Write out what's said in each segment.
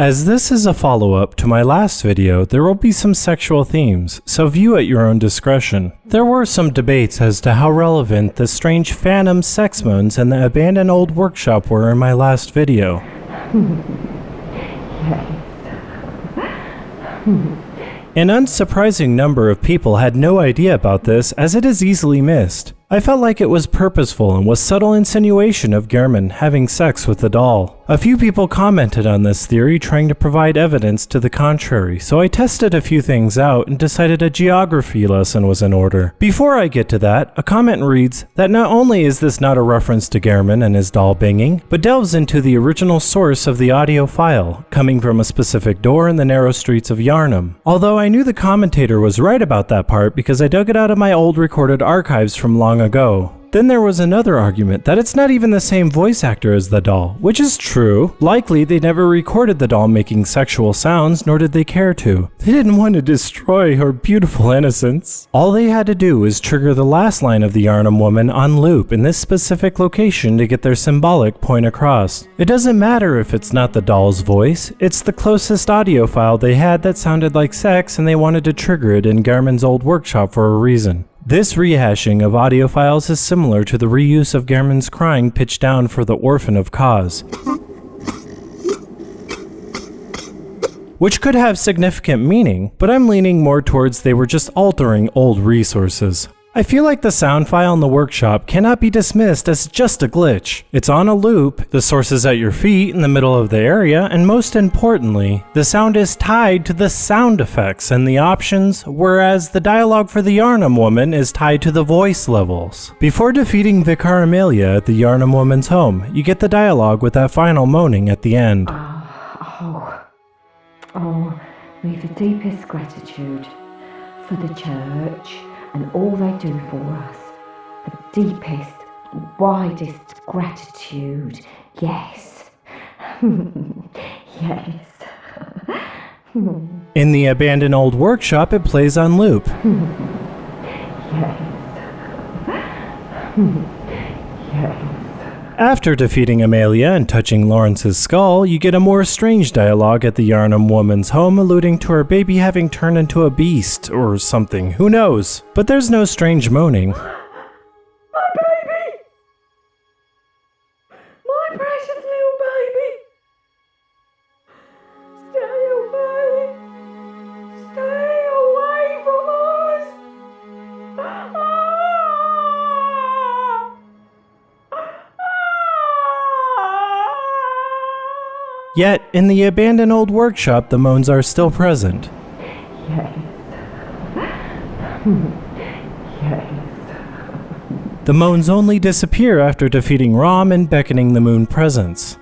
As this is a follow-up to my last video, there will be some sexual themes, so view at your own discretion. There were some debates as to how relevant the strange phantom sex moans and the abandoned old workshop were in my last video. An unsurprising number of people had no idea about this, as it is easily missed. I felt like it was purposeful and was subtle insinuation of Gehrman having sex with the doll. A few people commented on this theory, trying to provide evidence to the contrary, so I tested a few things out and decided a geography lesson was in order. Before I get to that, a comment reads that not only is this not a reference to Gehrman and his doll banging, but delves into the original source of the audio file, coming from a specific door in the narrow streets of Yharnam. Although I knew the commentator was right about that part because I dug it out of my old recorded archives from long ago. Then there was another argument that it's not even the same voice actor as the doll, which is true. Likely they never recorded the doll making sexual sounds, nor did they care to. They didn't want to destroy her beautiful innocence. All they had to do was trigger the last line of the Yharnam woman on loop in this specific location to get their symbolic point across. It doesn't matter if it's not the doll's voice, it's the closest audio file they had that sounded like sex and they wanted to trigger it in Gehrman's old workshop for a reason. This rehashing of audio files is similar to the reuse of Gehrman's crying pitched down for the orphan of Kaz, which could have significant meaning, but I'm leaning more towards they were just altering old resources. I feel like the sound file in the workshop cannot be dismissed as just a glitch. It's on a loop, the source is at your feet in the middle of the area, and most importantly, the sound is tied to the sound effects and the options, whereas the dialogue for the Yharnam woman is tied to the voice levels. Before defeating Vicar Amelia at the Yharnam woman's home, you get the dialogue with that final moaning at the end. We've the deepest gratitude for the church and all they do for us. The deepest, widest gratitude. Yes. Yes. In the abandoned old workshop, it plays on loop. Yes. Yes. After defeating Amelia and touching Lawrence's skull, you get a more strange dialogue at the Yharnam woman's home alluding to her baby having turned into a beast or something, who knows? But there's no strange moaning. My baby! My precious little baby! Stay away! Stay away from us! Yet, in the abandoned old workshop, the moans are still present. Yes. Yes. The moans only disappear after defeating Rom and beckoning the moon presence.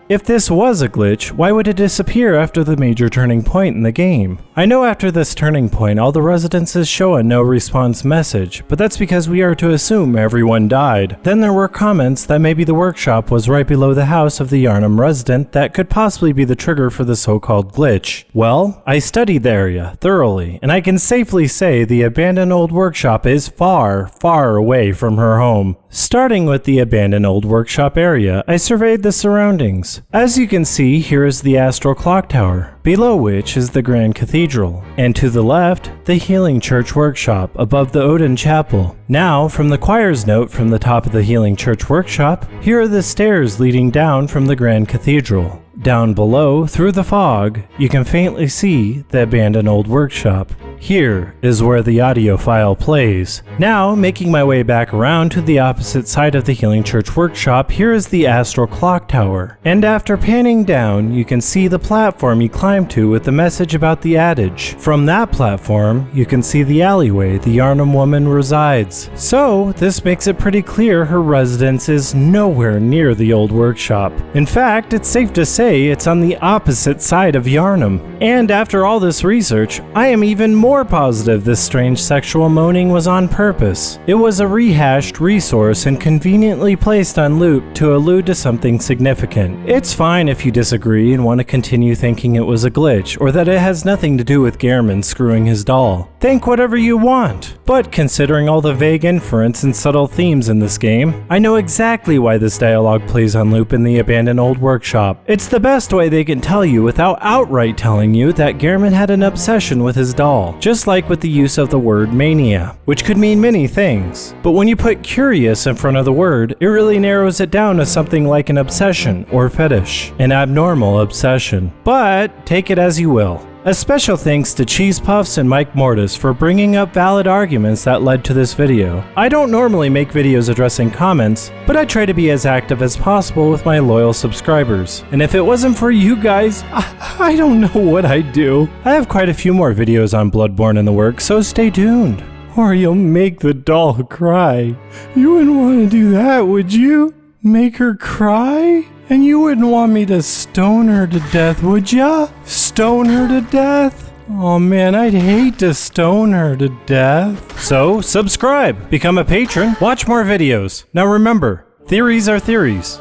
If this was a glitch, why would it disappear after the major turning point in the game? I know after this turning point all the residences show a no response message, but that's because we are to assume everyone died. Then there were comments that maybe the workshop was right below the house of the Yharnam resident that could possibly be the trigger for the so-called glitch. Well, I studied the area thoroughly, and I can safely say the abandoned old workshop is far, far away from her home. Starting with the abandoned old workshop area, I surveyed the surroundings. As you can see, here is the Astral Clock Tower, below which is the Grand Cathedral, and to the left, the Healing Church Workshop above the Odin Chapel. Now, from the choir's note from the top of the Healing Church Workshop, here are the stairs leading down from the Grand Cathedral. Down below, through the fog, you can faintly see the abandoned old workshop. Here is where the audio file plays. Now, making my way back around to the opposite side of the Healing Church Workshop, here is the Astral Clock Tower. And after panning down, you can see the platform you climb to with the message about the adage. From that platform, you can see the alleyway the Yharnam woman resides. So, this makes it pretty clear her residence is nowhere near the old workshop. In fact, it's safe to say it's on the opposite side of Yharnam. And after all this research, I am even more positive this strange sexual moaning was on purpose. It was a rehashed resource and conveniently placed on loop to allude to something significant. It's fine if you disagree and want to continue thinking it was a glitch, or that it has nothing to do with Gehrman screwing his doll. think whatever you want. But considering all the vague inference and subtle themes in this game, I know exactly why this dialogue plays on loop in the abandoned old workshop. It's the best way they can tell you without outright telling you that Gehrman had an obsession with his doll, just like with the use of the word mania, which could mean many things. But when you put curious in front of the word, it really narrows it down to something like an obsession or fetish, an abnormal obsession. But take it as you will. A special thanks to Cheese Puffs and Mike Mortis for bringing up valid arguments that led to this video. I don't normally make videos addressing comments, but I try to be as active as possible with my loyal subscribers. And if it wasn't for you guys, I don't know what I'd do. I have quite a few more videos on Bloodborne in the works, so stay tuned. Or you'll make the doll cry. You wouldn't want to do that, would you? Make her cry? And you wouldn't want me to stone her to death, would ya? Stone her to death? Oh man, I'd hate to stone her to death. So, subscribe, become a patron, watch more videos. Now remember, theories are theories.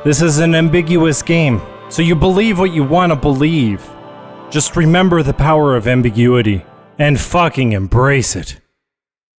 This is an ambiguous game, so you believe what you want to believe. Just remember the power of ambiguity, and fucking embrace it.